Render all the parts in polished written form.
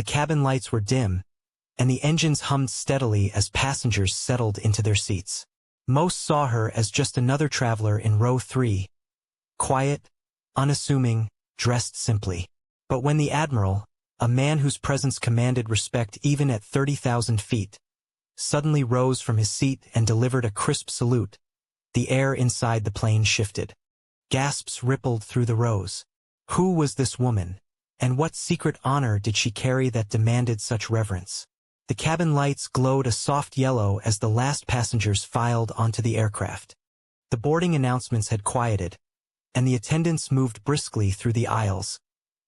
The cabin lights were dim, and the engines hummed steadily as passengers settled into their seats. Most saw her as just another traveler in row 3, quiet, unassuming, dressed simply. But when the Admiral, a man whose presence commanded respect even at 30,000 feet, suddenly rose from his seat and delivered a crisp salute, the air inside the plane shifted. Gasps rippled through the rows. Who was this woman, and what secret honor did she carry that demanded such reverence? The cabin lights glowed a soft yellow as the last passengers filed onto the aircraft. The boarding announcements had quieted, and the attendants moved briskly through the aisles,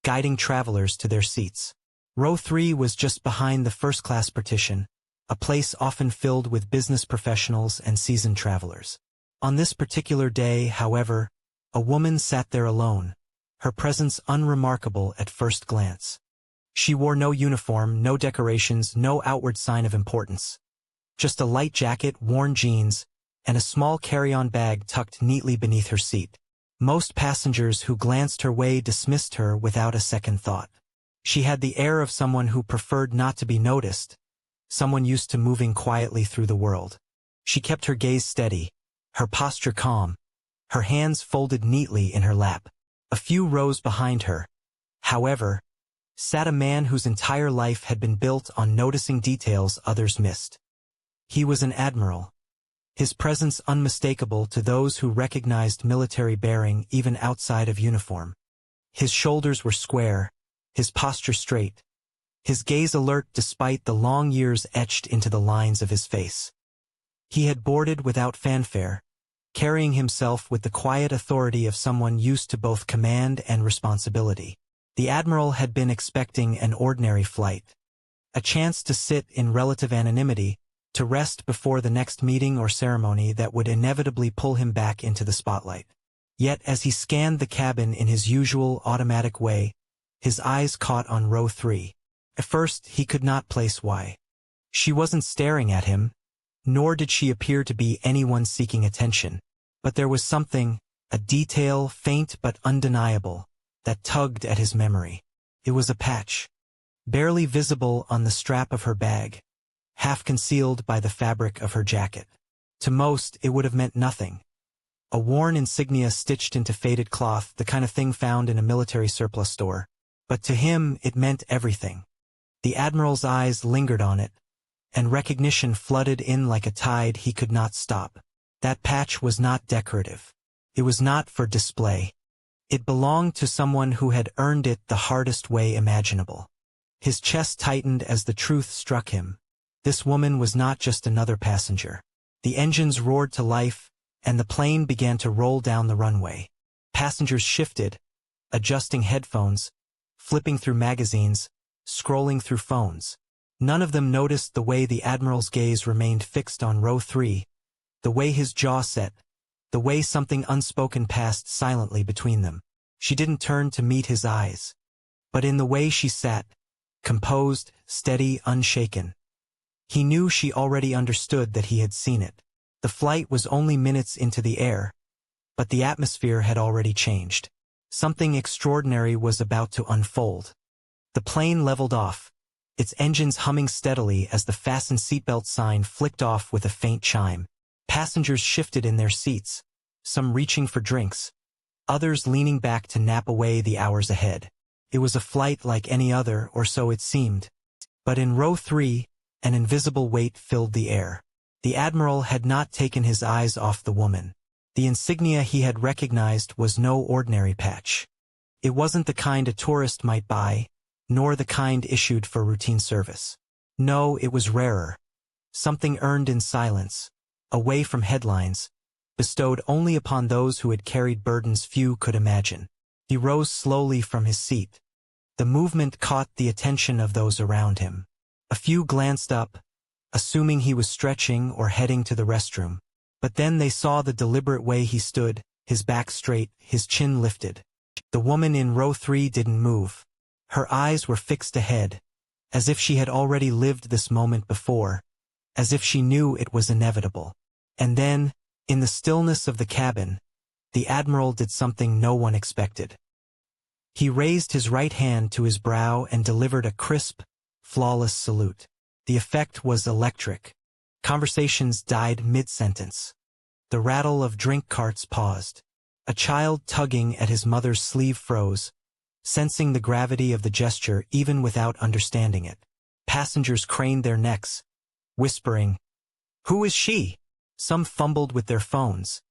guiding travelers to their seats. Row 3 was just behind the first-class partition, a place often filled with business professionals and seasoned travelers. On this particular day, however, a woman sat there alone, her presence unremarkable at first glance. She wore no uniform, no decorations, no outward sign of importance. Just a light jacket, worn jeans, and a small carry-on bag tucked neatly beneath her seat. Most passengers who glanced her way dismissed her without a second thought. She had the air of someone who preferred not to be noticed, someone used to moving quietly through the world. She kept her gaze steady, her posture calm, her hands folded neatly in her lap. A few rows behind her, however, sat a man whose entire life had been built on noticing details others missed. He was an admiral, his presence unmistakable to those who recognized military bearing even outside of uniform. His shoulders were square, his posture straight, his gaze alert despite the long years etched into the lines of his face. He had boarded without fanfare, carrying himself with the quiet authority of someone used to both command and responsibility. The Admiral had been expecting an ordinary flight, a chance to sit in relative anonymity, to rest before the next meeting or ceremony that would inevitably pull him back into the spotlight. Yet as he scanned the cabin in his usual automatic way, his eyes caught on row 3. At first, he could not place why. She wasn't staring at him, nor did she appear to be anyone seeking attention. But there was something, a detail, faint but undeniable, that tugged at his memory. It was a patch, barely visible on the strap of her bag, half concealed by the fabric of her jacket. To most, it would have meant nothing. A worn insignia stitched into faded cloth, the kind of thing found in a military surplus store. But to him, it meant everything. The Admiral's eyes lingered on it, and recognition flooded in like a tide he could not stop. That patch was not decorative. It was not for display. It belonged to someone who had earned it the hardest way imaginable. His chest tightened as the truth struck him. This woman was not just another passenger. The engines roared to life, and the plane began to roll down the runway. Passengers shifted, adjusting headphones, flipping through magazines, scrolling through phones. None of them noticed the way the Admiral's gaze remained fixed on row 3, the way his jaw set, the way something unspoken passed silently between them. She didn't turn to meet his eyes, but in the way she sat, composed, steady, unshaken. He knew she already understood that he had seen it. The flight was only minutes into the air, but the atmosphere had already changed. Something extraordinary was about to unfold. The plane leveled off, its engines humming steadily as the fasten seatbelt sign flicked off with a faint chime. Passengers shifted in their seats, some reaching for drinks, others leaning back to nap away the hours ahead. It was a flight like any other, or so it seemed. But in row 3, an invisible weight filled the air. The Admiral had not taken his eyes off the woman. The insignia he had recognized was no ordinary patch. It wasn't the kind a tourist might buy, nor the kind issued for routine service. No, it was rarer. Something earned in silence, away from headlines, bestowed only upon those who had carried burdens few could imagine. He rose slowly from his seat. The movement caught the attention of those around him. A few glanced up, assuming he was stretching or heading to the restroom. But then they saw the deliberate way he stood, his back straight, his chin lifted. The woman in row 3 didn't move. Her eyes were fixed ahead, as if she had already lived this moment before, as if she knew it was inevitable. And then, in the stillness of the cabin, the Admiral did something no one expected. He raised his right hand to his brow and delivered a crisp, flawless salute. The effect was electric. Conversations died mid-sentence. The rattle of drink carts paused. A child tugging at his mother's sleeve froze, sensing the gravity of the gesture even without understanding it. Passengers craned their necks, whispering, "Who is she?" Some fumbled with their phones,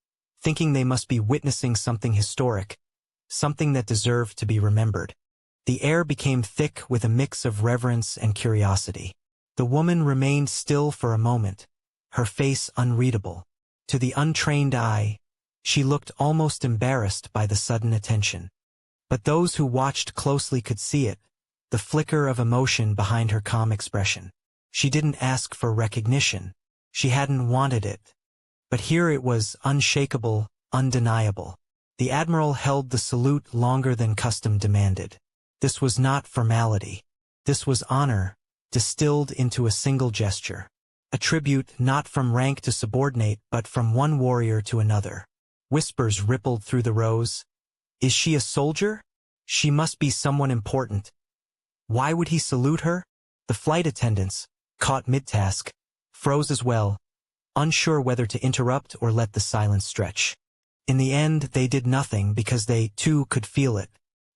thinking they must be witnessing something historic, something that deserved to be remembered. The air became thick with a mix of reverence and curiosity. The woman remained still for a moment, her face unreadable. To the untrained eye, she looked almost embarrassed by the sudden attention. But those who watched closely could see it, the flicker of emotion behind her calm expression. She didn't ask for recognition. She hadn't wanted it. But here it was, unshakable, undeniable. The Admiral held the salute longer than custom demanded. This was not formality. This was honor, distilled into a single gesture. A tribute not from rank to subordinate but from one warrior to another. Whispers rippled through the rows. Is she a soldier? She must be someone important. Why would he salute her? The flight attendants, caught mid-task, froze as well, unsure whether to interrupt or let the silence stretch. In the end, they did nothing because they, too, could feel it.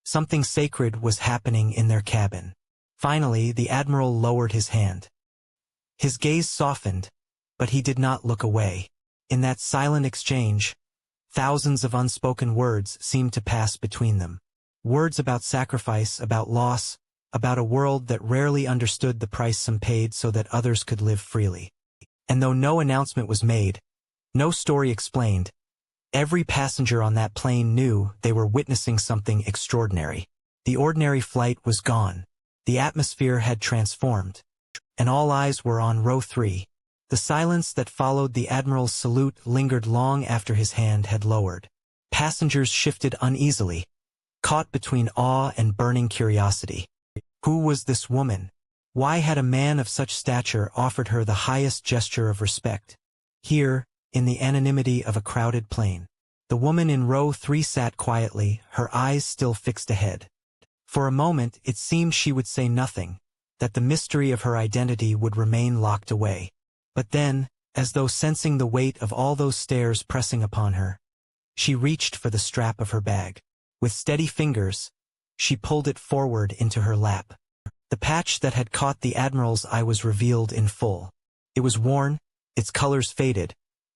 Something sacred was happening in their cabin. Finally, the Admiral lowered his hand. His gaze softened, but he did not look away. In that silent exchange, thousands of unspoken words seemed to pass between them. Words about sacrifice, about loss, about a world that rarely understood the price some paid so that others could live freely. And though no announcement was made, no story explained, every passenger on that plane knew they were witnessing something extraordinary. The ordinary flight was gone. The atmosphere had transformed. And all eyes were on row 3. The silence that followed the Admiral's salute lingered long after his hand had lowered. Passengers shifted uneasily, caught between awe and burning curiosity. Who was this woman? Why had a man of such stature offered her the highest gesture of respect? Here, in the anonymity of a crowded plane, the woman in row 3 sat quietly, her eyes still fixed ahead. For a moment it seemed she would say nothing, that the mystery of her identity would remain locked away. But then, as though sensing the weight of all those stares pressing upon her, she reached for the strap of her bag. With steady fingers, she pulled it forward into her lap. The patch that had caught the Admiral's eye was revealed in full. It was worn, its colors faded,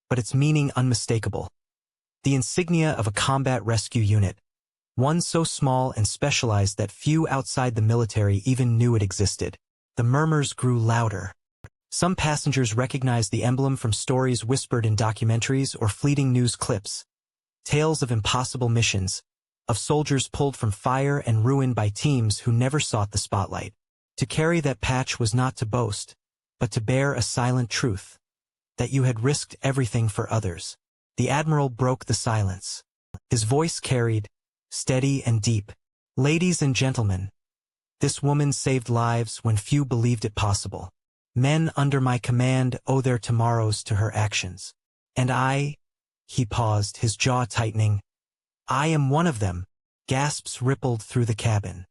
but its meaning unmistakable. The insignia of a combat rescue unit, one so small and specialized that few outside the military even knew it existed. The murmurs grew louder. Some passengers recognized the emblem from stories whispered in documentaries or fleeting news clips. Tales of impossible missions, of soldiers pulled from fire and ruin by teams who never sought the spotlight. To carry that patch was not to boast, but to bear a silent truth, that you had risked everything for others. The Admiral broke the silence. His voice carried, steady and deep. Ladies and gentlemen, this woman saved lives when few believed it possible. Men under my command owe their tomorrows to her actions. And I, he paused, his jaw tightening, I am one of them. Gasps rippled through the cabin.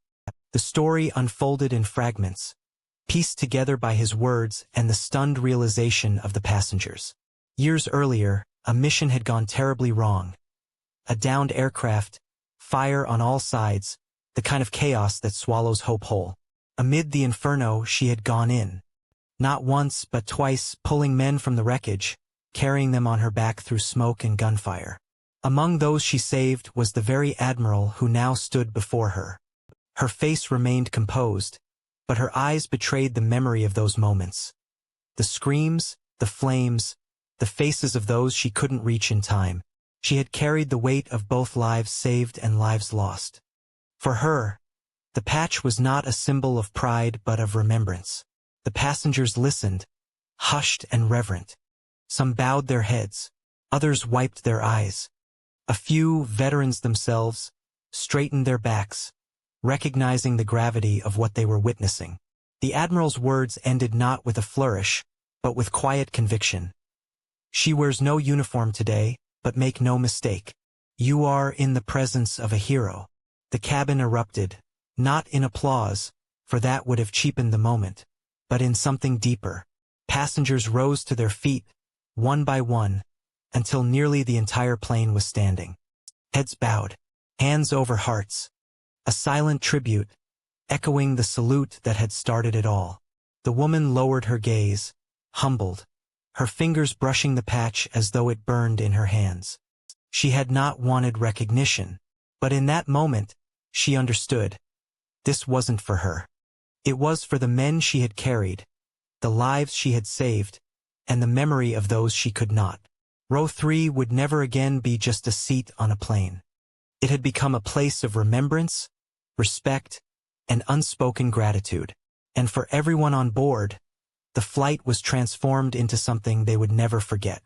The story unfolded in fragments, pieced together by his words and the stunned realization of the passengers. Years earlier, a mission had gone terribly wrong. A downed aircraft, fire on all sides, the kind of chaos that swallows hope whole. Amid the inferno she had gone in. Not once but twice, pulling men from the wreckage, carrying them on her back through smoke and gunfire. Among those she saved was the very Admiral who now stood before her. Her face remained composed, but her eyes betrayed the memory of those moments. The screams, the flames, the faces of those she couldn't reach in time. She had carried the weight of both lives saved and lives lost. For her, the patch was not a symbol of pride but of remembrance. The passengers listened, hushed and reverent. Some bowed their heads, others wiped their eyes. A few, veterans themselves, straightened their backs, recognizing the gravity of what they were witnessing. The Admiral's words ended not with a flourish, but with quiet conviction. She wears no uniform today, but make no mistake. You are in the presence of a hero. The cabin erupted, not in applause, for that would have cheapened the moment, but in something deeper. Passengers rose to their feet, one by one, until nearly the entire plane was standing. Heads bowed, hands over hearts. A silent tribute, echoing the salute that had started it all. The woman lowered her gaze, humbled, her fingers brushing the patch as though it burned in her hands. She had not wanted recognition, but in that moment, she understood. This wasn't for her. It was for the men she had carried, the lives she had saved, and the memory of those she could not. Row 3 would never again be just a seat on a plane. It had become a place of remembrance, respect, and unspoken gratitude. And for everyone on board, the flight was transformed into something they would never forget.